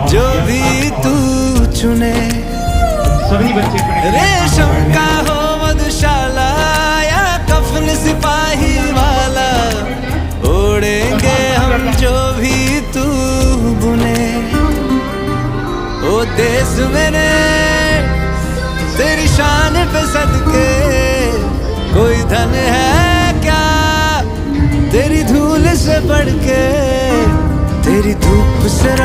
जो भी तू चुने, रेशम का हो मधुशाला या कफन सिपाही वाला, ओढ़ेंगे हम जो भी तू बुने। ओ देश मेरे तेरी शान पे सदके, कोई धन है क्या तेरी धूल से बढ़ के, तेरी धूप से